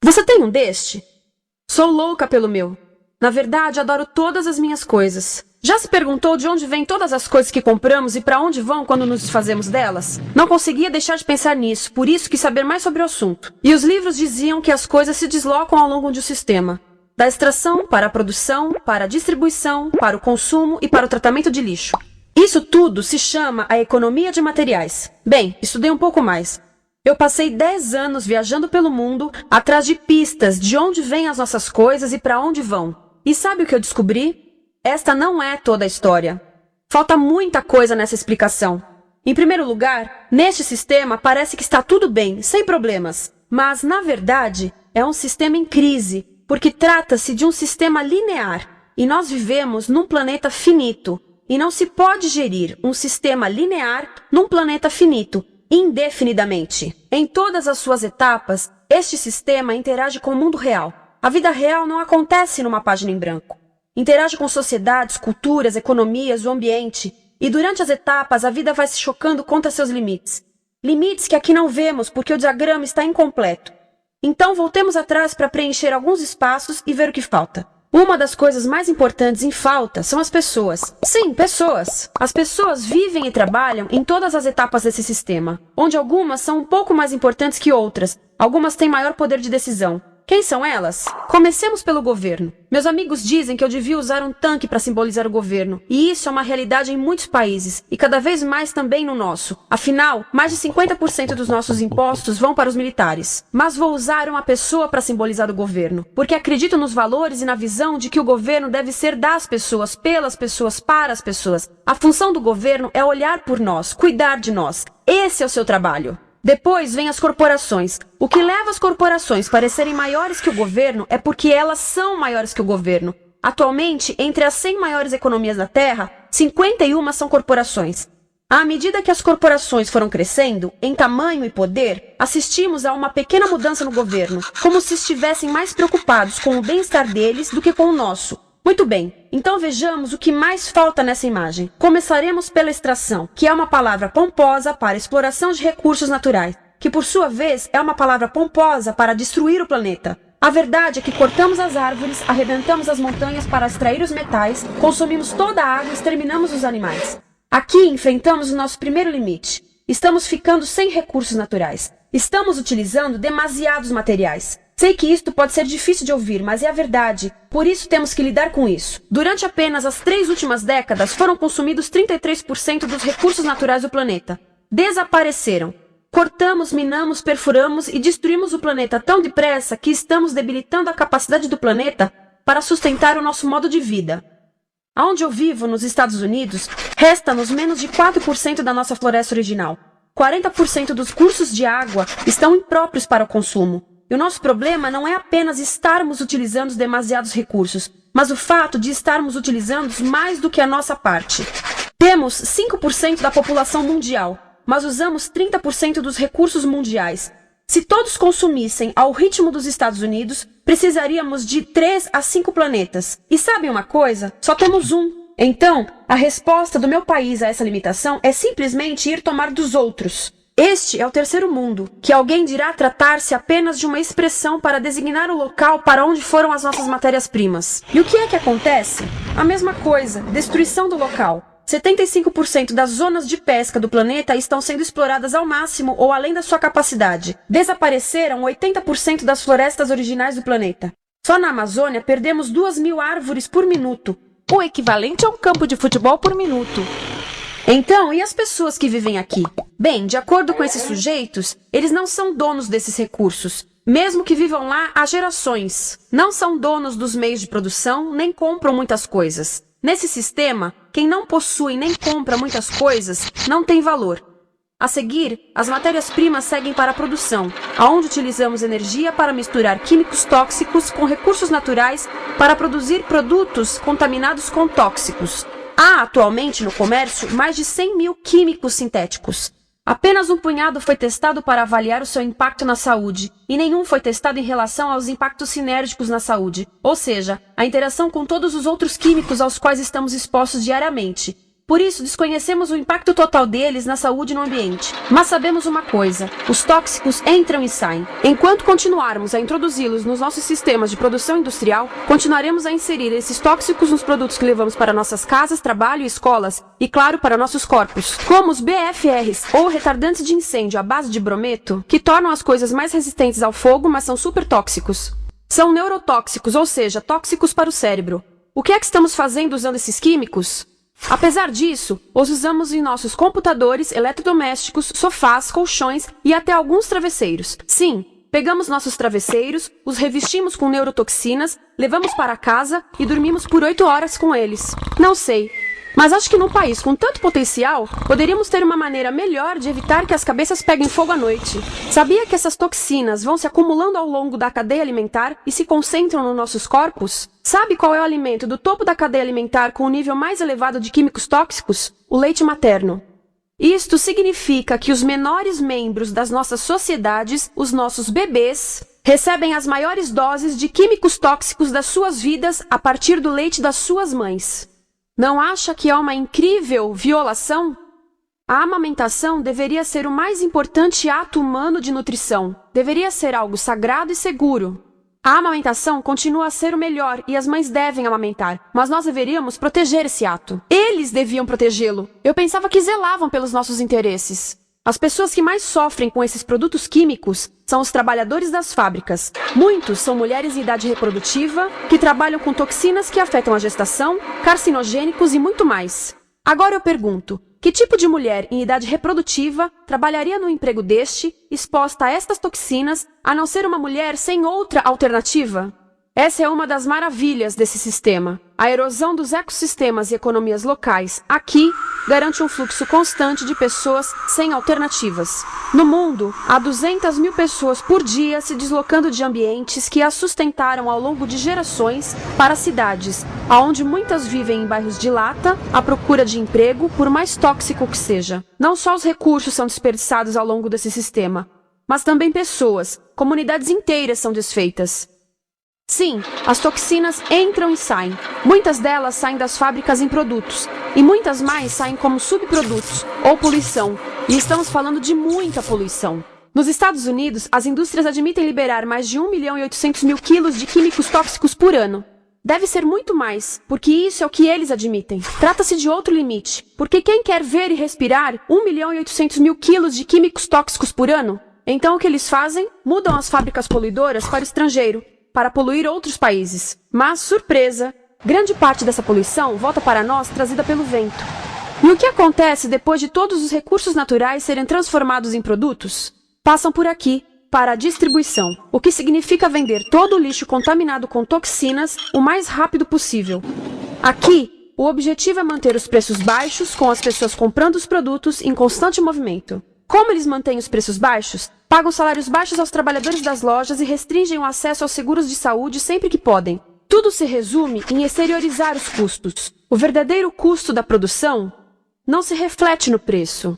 Você tem um deste? Sou louca pelo meu. Na verdade, adoro todas as minhas coisas. Já se perguntou de onde vêm todas as coisas que compramos e para onde vão quando nos desfazemos delas? Não conseguia deixar de pensar nisso, por isso quis saber mais sobre o assunto. E os livros diziam que as coisas se deslocam ao longo de um sistema. Da extração, para a produção, para a distribuição, para o consumo e para o tratamento de lixo. Isso tudo se chama a economia de materiais. Bem, estudei um pouco mais. Eu passei 10 anos viajando pelo mundo, atrás de pistas de onde vêm as nossas coisas e para onde vão. E sabe o que eu descobri? Esta não é toda a história. Falta muita coisa nessa explicação. Em primeiro lugar, neste sistema parece que está tudo bem, sem problemas. Mas, na verdade, é um sistema em crise, porque trata-se de um sistema linear. E nós vivemos num planeta finito. E não se pode gerir um sistema linear num planeta finito, indefinidamente. Em todas as suas etapas, este sistema interage com o mundo real. A vida real não acontece numa página em branco. Interage com sociedades, culturas, economias, o ambiente. E durante as etapas, a vida vai se chocando contra seus limites. Limites que aqui não vemos porque o diagrama está incompleto. Então voltemos atrás para preencher alguns espaços e ver o que falta. Uma das coisas mais importantes em falta são as pessoas. Sim, pessoas. As pessoas vivem e trabalham em todas as etapas desse sistema, onde algumas são um pouco mais importantes que outras. Algumas têm maior poder de decisão. Quem são elas? Comecemos pelo governo. Meus amigos dizem que eu devia usar um tanque para simbolizar o governo. E isso é uma realidade em muitos países, e cada vez mais também no nosso. Afinal, mais de 50% dos nossos impostos vão para os militares. Mas vou usar uma pessoa para simbolizar o governo, porque acredito nos valores e na visão de que o governo deve ser das pessoas, pelas pessoas, para as pessoas. A função do governo é olhar por nós, cuidar de nós. Esse é o seu trabalho. Depois vem as corporações. O que leva as corporações a parecerem maiores que o governo é porque elas são maiores que o governo. Atualmente, entre as 100 maiores economias da Terra, 51 são corporações. À medida que as corporações foram crescendo, em tamanho e poder, assistimos a uma pequena mudança no governo, como se estivessem mais preocupados com o bem-estar deles do que com o nosso. Muito bem, então vejamos o que mais falta nessa imagem. Começaremos pela extração, que é uma palavra pomposa para exploração de recursos naturais, que por sua vez é uma palavra pomposa para destruir o planeta. A verdade é que cortamos as árvores, arrebentamos as montanhas para extrair os metais, consumimos toda a água e exterminamos os animais. Aqui enfrentamos o nosso primeiro limite. Estamos ficando sem recursos naturais. Estamos utilizando demasiados materiais. Sei que isto pode ser difícil de ouvir, mas é a verdade. Por isso temos que lidar com isso. Durante apenas as 3 últimas décadas, foram consumidos 33% dos recursos naturais do planeta. Desapareceram. Cortamos, minamos, perfuramos e destruímos o planeta tão depressa que estamos debilitando a capacidade do planeta para sustentar o nosso modo de vida. Onde eu vivo, nos Estados Unidos, resta-nos menos de 4% da nossa floresta original. 40% dos cursos de água estão impróprios para o consumo. E o nosso problema não é apenas estarmos utilizando demasiados recursos, mas o fato de estarmos utilizando mais do que a nossa parte. Temos 5% da população mundial, mas usamos 30% dos recursos mundiais. Se todos consumissem ao ritmo dos Estados Unidos, precisaríamos de 3 a 5 planetas. E sabem uma coisa? Só temos um. Então, a resposta do meu país a essa limitação é simplesmente ir tomar dos outros. Este é o terceiro mundo, que alguém dirá tratar-se apenas de uma expressão para designar o local para onde foram as nossas matérias-primas. E o que é que acontece? A mesma coisa, destruição do local. 75% das zonas de pesca do planeta estão sendo exploradas ao máximo ou além da sua capacidade. Desapareceram 80% das florestas originais do planeta. Só na Amazônia perdemos 2.000 árvores por minuto, o equivalente a um campo de futebol por minuto. Então, e as pessoas que vivem aqui? Bem, de acordo com esses sujeitos, eles não são donos desses recursos. Mesmo que vivam lá há gerações. Não são donos dos meios de produção, nem compram muitas coisas. Nesse sistema, quem não possui nem compra muitas coisas não tem valor. A seguir, as matérias-primas seguem para a produção, aonde utilizamos energia para misturar químicos tóxicos com recursos naturais para produzir produtos contaminados com tóxicos. Há atualmente no comércio mais de 100.000 químicos sintéticos. Apenas um punhado foi testado para avaliar o seu impacto na saúde, e nenhum foi testado em relação aos impactos sinérgicos na saúde, ou seja, a interação com todos os outros químicos aos quais estamos expostos diariamente. Por isso, desconhecemos o impacto total deles na saúde e no ambiente. Mas sabemos uma coisa: os tóxicos entram e saem. Enquanto continuarmos a introduzi-los nos nossos sistemas de produção industrial, continuaremos a inserir esses tóxicos nos produtos que levamos para nossas casas, trabalho e escolas, e claro, para nossos corpos. Como os BFRs, ou retardantes de incêndio à base de brometo, que tornam as coisas mais resistentes ao fogo, mas são super tóxicos. São neurotóxicos, ou seja, tóxicos para o cérebro. O que é que estamos fazendo usando esses químicos? Apesar disso, os usamos em nossos computadores, eletrodomésticos, sofás, colchões e até alguns travesseiros. Sim, pegamos nossos travesseiros, os revestimos com neurotoxinas, levamos para casa e dormimos por 8 horas com eles. Não sei, mas acho que num país com tanto potencial, poderíamos ter uma maneira melhor de evitar que as cabeças peguem fogo à noite. Sabia que essas toxinas vão se acumulando ao longo da cadeia alimentar e se concentram nos nossos corpos? Sabe qual é o alimento do topo da cadeia alimentar com o nível mais elevado de químicos tóxicos? O leite materno. Isto significa que os menores membros das nossas sociedades, os nossos bebês, recebem as maiores doses de químicos tóxicos das suas vidas a partir do leite das suas mães. Não acha que é uma incrível violação? A amamentação deveria ser o mais importante ato humano de nutrição. Deveria ser algo sagrado e seguro. A amamentação continua a ser o melhor e as mães devem amamentar, mas nós deveríamos proteger esse ato. Eles deviam protegê-lo. Eu pensava que zelavam pelos nossos interesses. As pessoas que mais sofrem com esses produtos químicos são os trabalhadores das fábricas. Muitos são mulheres em idade reprodutiva, que trabalham com toxinas que afetam a gestação, carcinogênicos e muito mais. Agora eu pergunto, que tipo de mulher em idade reprodutiva trabalharia num emprego deste, exposta a estas toxinas, a não ser uma mulher sem outra alternativa? Essa é uma das maravilhas desse sistema. A erosão dos ecossistemas e economias locais aqui garante um fluxo constante de pessoas sem alternativas. No mundo, há 200 mil pessoas por dia se deslocando de ambientes que as sustentaram ao longo de gerações para cidades, onde muitas vivem em bairros de lata, à procura de emprego, por mais tóxico que seja. Não só os recursos são desperdiçados ao longo desse sistema, mas também pessoas, comunidades inteiras são desfeitas. Sim, as toxinas entram e saem. Muitas delas saem das fábricas em produtos, e muitas mais saem como subprodutos, ou poluição. E estamos falando de muita poluição. Nos Estados Unidos, as indústrias admitem liberar mais de 1.800.000 quilos de químicos tóxicos por ano. Deve ser muito mais, porque isso é o que eles admitem. Trata-se de outro limite, porque quem quer ver e respirar 1.800.000 quilos de químicos tóxicos por ano? Então o que eles fazem? Mudam as fábricas poluidoras para o estrangeiro, para poluir outros países. Mas, surpresa, grande parte dessa poluição volta para nós trazida pelo vento. E o que acontece depois de todos os recursos naturais serem transformados em produtos? Passam por aqui, para a distribuição, o que significa vender todo o lixo contaminado com toxinas o mais rápido possível. Aqui, o objetivo é manter os preços baixos, com as pessoas comprando os produtos em constante movimento. Como eles mantêm os preços baixos? Pagam salários baixos aos trabalhadores das lojas e restringem o acesso aos seguros de saúde sempre que podem. Tudo se resume em exteriorizar os custos. O verdadeiro custo da produção não se reflete no preço.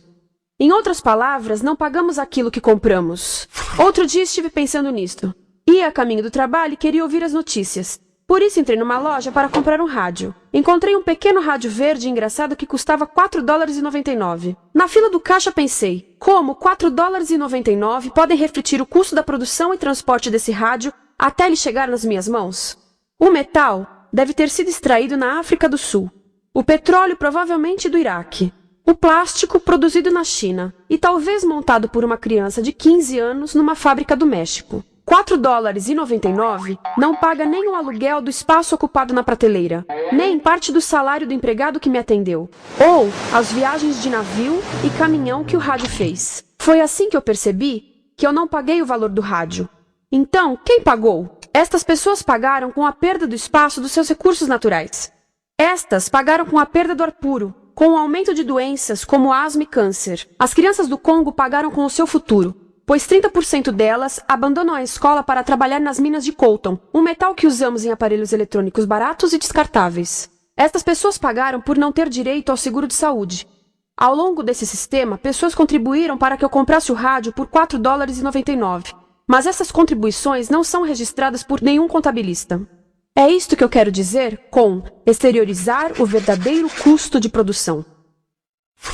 Em outras palavras, não pagamos aquilo que compramos. Outro dia estive pensando nisto. Ia a caminho do trabalho e queria ouvir as notícias. Por isso entrei numa loja para comprar um rádio. Encontrei um pequeno rádio verde engraçado que custava $4,99. Na fila do caixa pensei, como $4,99 podem refletir o custo da produção e transporte desse rádio até ele chegar nas minhas mãos? O metal deve ter sido extraído na África do Sul. O petróleo provavelmente do Iraque. O plástico produzido na China e talvez montado por uma criança de 15 anos numa fábrica do México. $4,99 não paga nem o aluguel do espaço ocupado na prateleira, nem parte do salário do empregado que me atendeu, ou as viagens de navio e caminhão que o rádio fez. Foi assim que eu percebi que eu não paguei o valor do rádio. Então, quem pagou? Estas pessoas pagaram com a perda do espaço dos seus recursos naturais. Estas pagaram com a perda do ar puro, com o aumento de doenças como asma e câncer. As crianças do Congo pagaram com o seu futuro, pois 30% delas abandonam a escola para trabalhar nas minas de coltan, um metal que usamos em aparelhos eletrônicos baratos e descartáveis. Estas pessoas pagaram por não ter direito ao seguro de saúde. Ao longo desse sistema, pessoas contribuíram para que eu comprasse o rádio por $4,99. Mas essas contribuições não são registradas por nenhum contabilista. É isto que eu quero dizer com exteriorizar o verdadeiro custo de produção.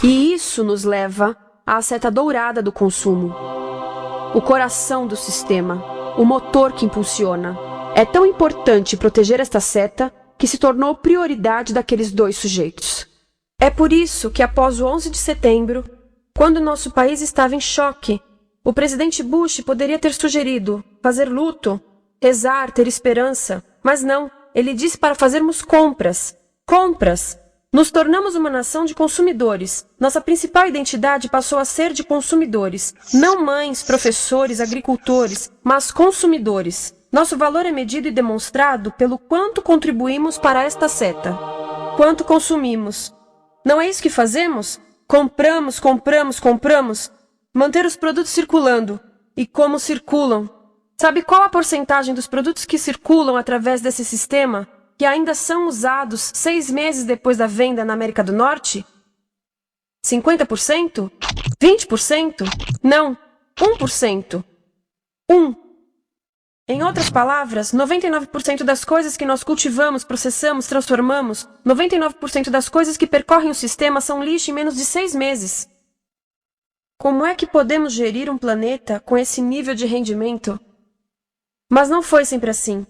E isso nos leva à seta dourada do consumo. O coração do sistema, o motor que impulsiona. É tão importante proteger esta seta que se tornou prioridade daqueles dois sujeitos. É por isso que após o 11 de setembro, quando nosso país estava em choque, o presidente Bush poderia ter sugerido fazer luto, rezar, ter esperança, mas não, ele disse para fazermos compras. Compras! Nos tornamos uma nação de consumidores. Nossa principal identidade passou a ser de consumidores. Não mães, professores, agricultores, mas consumidores. Nosso valor é medido e demonstrado pelo quanto contribuímos para esta seta. Quanto consumimos. Não é isso que fazemos? Compramos, compramos, compramos. Manter os produtos circulando. E como circulam? Sabe qual a porcentagem dos produtos que circulam através desse sistema que ainda são usados 6 meses depois da venda na América do Norte? 50%? 20%? Não, 1%. 1. Em outras palavras, 99% das coisas que nós cultivamos, processamos, transformamos, 99% das coisas que percorrem o sistema são lixo em menos de 6 meses. Como é que podemos gerir um planeta com esse nível de rendimento? Mas não foi sempre assim.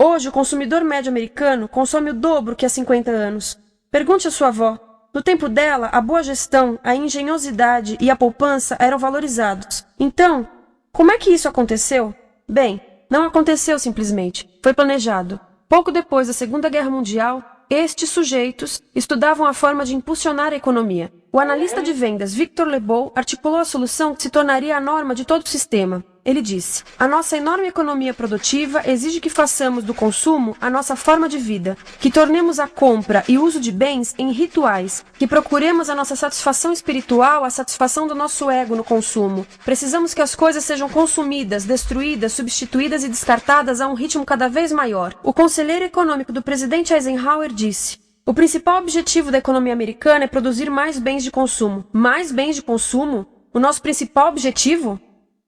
Hoje, o consumidor médio americano consome o dobro que há 50 anos. Pergunte à sua avó. No tempo dela, a boa gestão, a engenhosidade e a poupança eram valorizados. Então, como é que isso aconteceu? Bem, não aconteceu simplesmente. Foi planejado. Pouco depois da Segunda Guerra Mundial, estes sujeitos estudavam a forma de impulsionar a economia. O analista de vendas Victor Lebow articulou a solução que se tornaria a norma de todo o sistema. Ele disse: a nossa enorme economia produtiva exige que façamos do consumo a nossa forma de vida, que tornemos a compra e uso de bens em rituais, que procuremos a nossa satisfação espiritual, a satisfação do nosso ego no consumo. Precisamos que as coisas sejam consumidas, destruídas, substituídas e descartadas a um ritmo cada vez maior. O conselheiro econômico do presidente Eisenhower disse: o principal objetivo da economia americana é produzir mais bens de consumo. Mais bens de consumo? O nosso principal objetivo?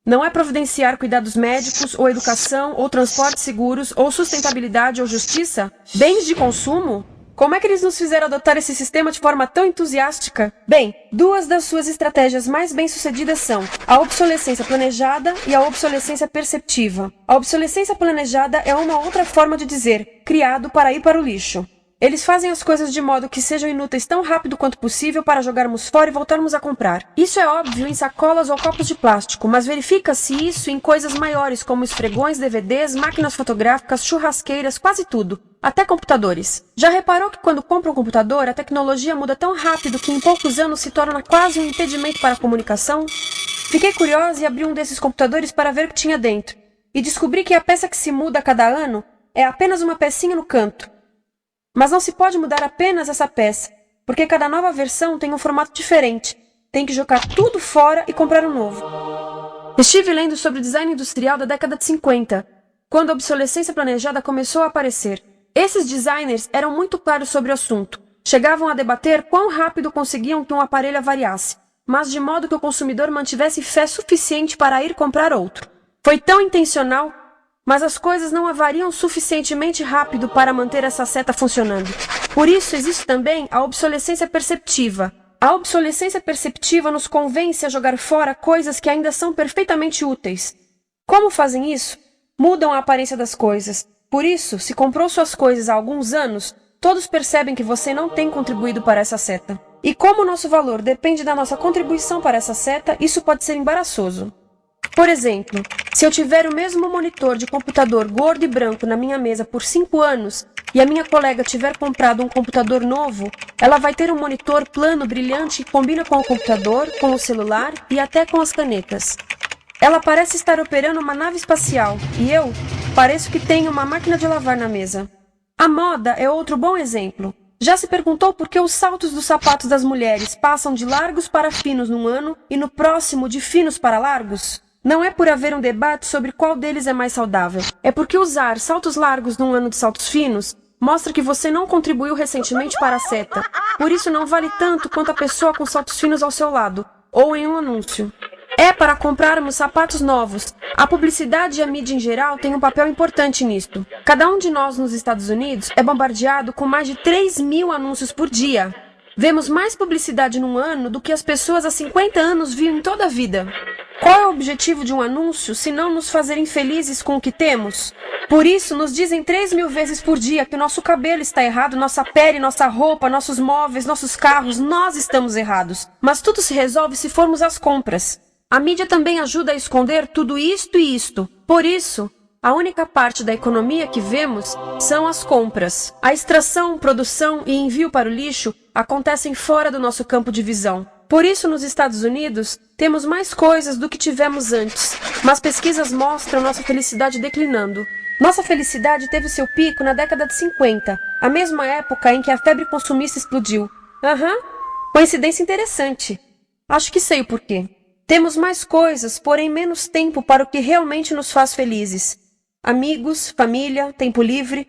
Não é providenciar cuidados médicos, ou educação, ou transportes seguros, ou sustentabilidade, ou justiça? Bens de consumo? Como é que eles nos fizeram adotar esse sistema de forma tão entusiástica? Bem, duas das suas estratégias mais bem-sucedidas são a obsolescência planejada e a obsolescência perceptiva. A obsolescência planejada é uma outra forma de dizer criado para ir para o lixo. Eles fazem as coisas de modo que sejam inúteis tão rápido quanto possível para jogarmos fora e voltarmos a comprar. Isso é óbvio em sacolas ou copos de plástico, mas verifica-se isso em coisas maiores como esfregões, DVDs, máquinas fotográficas, churrasqueiras, quase tudo. Até computadores. Já reparou que quando compra um computador, a tecnologia muda tão rápido que em poucos anos se torna quase um impedimento para a comunicação? Fiquei curiosa e abri um desses computadores para ver o que tinha dentro. E descobri que a peça que se muda a cada ano é apenas uma pecinha no canto. Mas não se pode mudar apenas essa peça, porque cada nova versão tem um formato diferente. Tem que jogar tudo fora e comprar um novo. Estive lendo sobre o design industrial da década de 50, quando a obsolescência planejada começou a aparecer. Esses designers eram muito claros sobre o assunto. Chegavam a debater quão rápido conseguiam que um aparelho avariasse, mas de modo que o consumidor mantivesse fé suficiente para ir comprar outro. Foi tão intencional, mas as coisas não avariam suficientemente rápido para manter essa seta funcionando. Por isso existe também a obsolescência perceptiva. A obsolescência perceptiva nos convence a jogar fora coisas que ainda são perfeitamente úteis. Como fazem isso? Mudam a aparência das coisas. Por isso, se comprou suas coisas há alguns anos, todos percebem que você não tem contribuído para essa seta. E como o nosso valor depende da nossa contribuição para essa seta, isso pode ser embaraçoso. Por exemplo, se eu tiver o mesmo monitor de computador gordo e branco na minha mesa por 5 anos e a minha colega tiver comprado um computador novo, ela vai ter um monitor plano brilhante que combina com o computador, com o celular e até com as canetas. Ela parece estar operando uma nave espacial e eu pareço que tenho uma máquina de lavar na mesa. A moda é outro bom exemplo. Já se perguntou por que os saltos dos sapatos das mulheres passam de largos para finos num ano e no próximo de finos para largos? Não é por haver um debate sobre qual deles é mais saudável. É porque usar saltos largos num ano de saltos finos mostra que você não contribuiu recentemente para a seta. Por isso não vale tanto quanto a pessoa com saltos finos ao seu lado, ou em um anúncio. É para comprarmos sapatos novos. A publicidade e a mídia em geral têm um papel importante nisto. Cada um de nós nos Estados Unidos é bombardeado com mais de 3.000 anúncios por dia. Vemos mais publicidade num ano do que as pessoas há 50 anos viam em toda a vida. Qual é o objetivo de um anúncio se não nos fazer infelizes com o que temos? Por isso, nos dizem 3.000 vezes por dia que o nosso cabelo está errado, nossa pele, nossa roupa, nossos móveis, nossos carros, nós estamos errados. Mas tudo se resolve se formos às compras. A mídia também ajuda a esconder tudo isto e isto. Por isso, a única parte da economia que vemos são as compras. A extração, produção e envio para o lixo acontecem fora do nosso campo de visão. Por isso, nos Estados Unidos, temos mais coisas do que tivemos antes, mas pesquisas mostram nossa felicidade declinando. Nossa felicidade teve seu pico na década de 50, a mesma época em que a febre consumista explodiu. Coincidência interessante. Acho que sei o porquê. Temos mais coisas, porém menos tempo para o que realmente nos faz felizes. Amigos, família, tempo livre.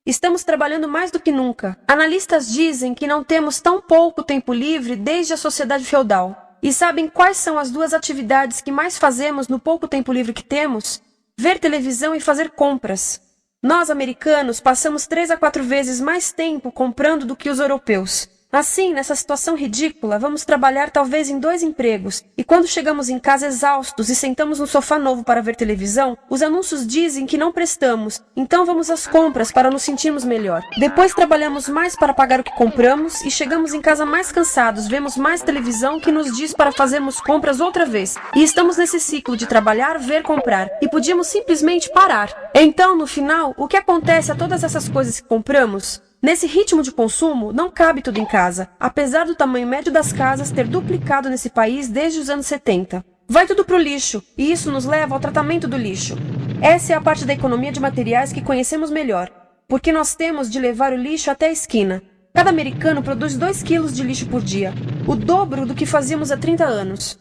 Estamos trabalhando mais do que nunca. Analistas dizem que não temos tão pouco tempo livre desde a sociedade feudal. E sabem quais são as duas atividades que mais fazemos no pouco tempo livre que temos? Ver televisão e fazer compras. Nós, americanos, passamos 3 a 4 vezes mais tempo comprando do que os europeus. Assim, nessa situação ridícula, vamos trabalhar talvez em 2 empregos, e quando chegamos em casa exaustos e sentamos no sofá novo para ver televisão, os anúncios dizem que não prestamos, então vamos às compras para nos sentirmos melhor. Depois trabalhamos mais para pagar o que compramos e chegamos em casa mais cansados, vemos mais televisão que nos diz para fazermos compras outra vez. E estamos nesse ciclo de trabalhar, ver, comprar, e podíamos simplesmente parar. Então, no final, o que acontece a todas essas coisas que compramos? Nesse ritmo de consumo, não cabe tudo em casa, apesar do tamanho médio das casas ter duplicado nesse país desde os anos 70. Vai tudo pro lixo, e isso nos leva ao tratamento do lixo. Essa é a parte da economia de materiais que conhecemos melhor, porque nós temos de levar o lixo até a esquina. Cada americano produz 2 quilos de lixo por dia, o dobro do que fazíamos há 30 anos.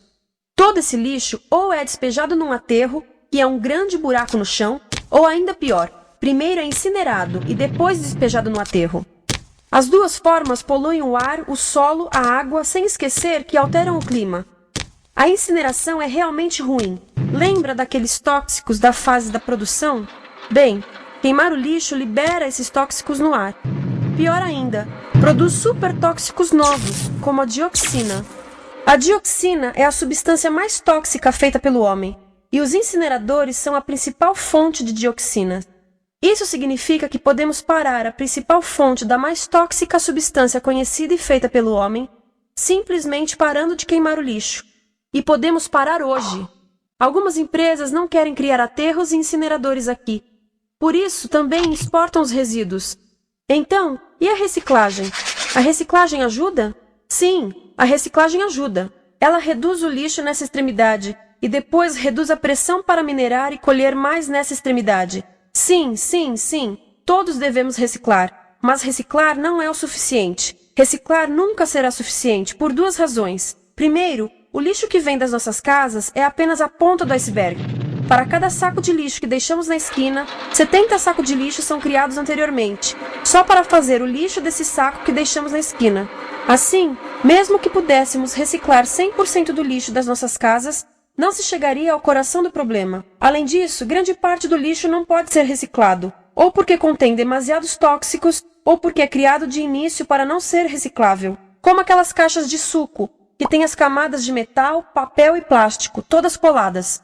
Todo esse lixo ou é despejado num aterro, que é um grande buraco no chão, ou ainda pior, primeiro é incinerado e depois despejado no aterro. As duas formas poluem o ar, o solo, a água, sem esquecer que alteram o clima. A incineração é realmente ruim. Lembra daqueles tóxicos da fase da produção? Bem, queimar o lixo libera esses tóxicos no ar. Pior ainda, produz supertóxicos novos, como a dioxina. A dioxina é a substância mais tóxica feita pelo homem, e os incineradores são a principal fonte de dioxina. Isso significa que podemos parar a principal fonte da mais tóxica substância conhecida e feita pelo homem, simplesmente parando de queimar o lixo. E podemos parar hoje. Algumas empresas não querem criar aterros e incineradores aqui. Por isso, também exportam os resíduos. Então, e a reciclagem? A reciclagem ajuda? Sim, a reciclagem ajuda. Ela reduz o lixo nessa extremidade e depois reduz a pressão para minerar e colher mais nessa extremidade. Sim, todos devemos reciclar, mas reciclar não é o suficiente. Reciclar nunca será suficiente, por 2 razões. Primeiro, o lixo que vem das nossas casas é apenas a ponta do iceberg. Para cada saco de lixo que deixamos na esquina, 70 sacos de lixo são criados anteriormente, só para fazer o lixo desse saco que deixamos na esquina. Assim, mesmo que pudéssemos reciclar 100% do lixo das nossas casas, não se chegaria ao coração do problema. Além disso, grande parte do lixo não pode ser reciclado, ou porque contém demasiados tóxicos, ou porque é criado de início para não ser reciclável. Como aquelas caixas de suco, que têm as camadas de metal, papel e plástico, todas coladas.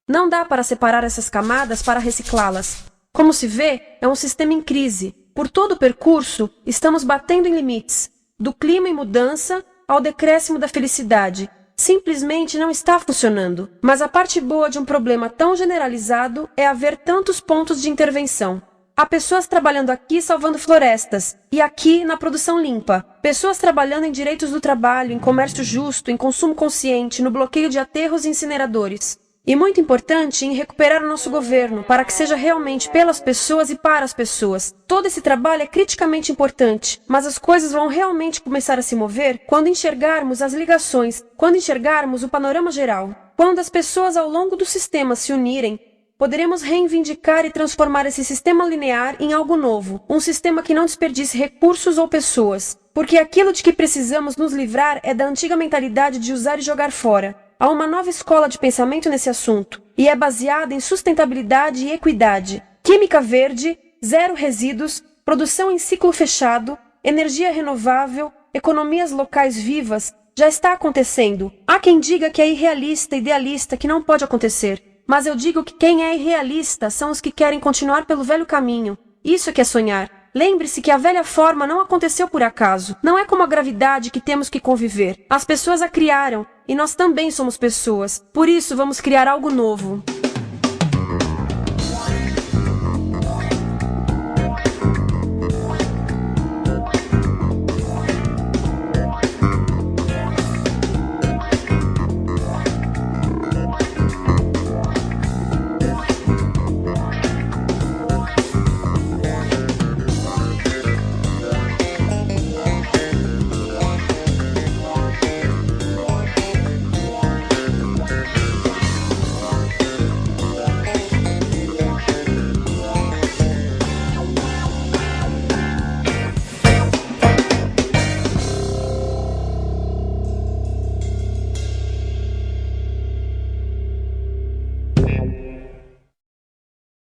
Não dá para separar essas camadas para reciclá-las. Como se vê, é um sistema em crise. Por todo o percurso, estamos batendo em limites, do clima em mudança ao decréscimo da felicidade. Simplesmente não está funcionando. Mas a parte boa de um problema tão generalizado é haver tantos pontos de intervenção. Há pessoas trabalhando aqui salvando florestas, e aqui na produção limpa. Pessoas trabalhando em direitos do trabalho, em comércio justo, em consumo consciente, no bloqueio de aterros e incineradores. E muito importante, em recuperar o nosso governo, para que seja realmente pelas pessoas e para as pessoas. Todo esse trabalho é criticamente importante, mas as coisas vão realmente começar a se mover quando enxergarmos as ligações, quando enxergarmos o panorama geral. Quando as pessoas ao longo do sistema se unirem, poderemos reivindicar e transformar esse sistema linear em algo novo, um sistema que não desperdice recursos ou pessoas. Porque aquilo de que precisamos nos livrar é da antiga mentalidade de usar e jogar fora. Há uma nova escola de pensamento nesse assunto, e é baseada em sustentabilidade e equidade, química verde, 0 resíduos, produção em ciclo fechado, energia renovável, economias locais vivas, já está acontecendo. Há quem diga que é irrealista, idealista, que não pode acontecer. Mas eu digo que quem é irrealista são os que querem continuar pelo velho caminho. Isso é que é sonhar. Lembre-se que a velha forma não aconteceu por acaso. Não é como a gravidade que temos que conviver. As pessoas a criaram, e nós também somos pessoas. Por isso, vamos criar algo novo.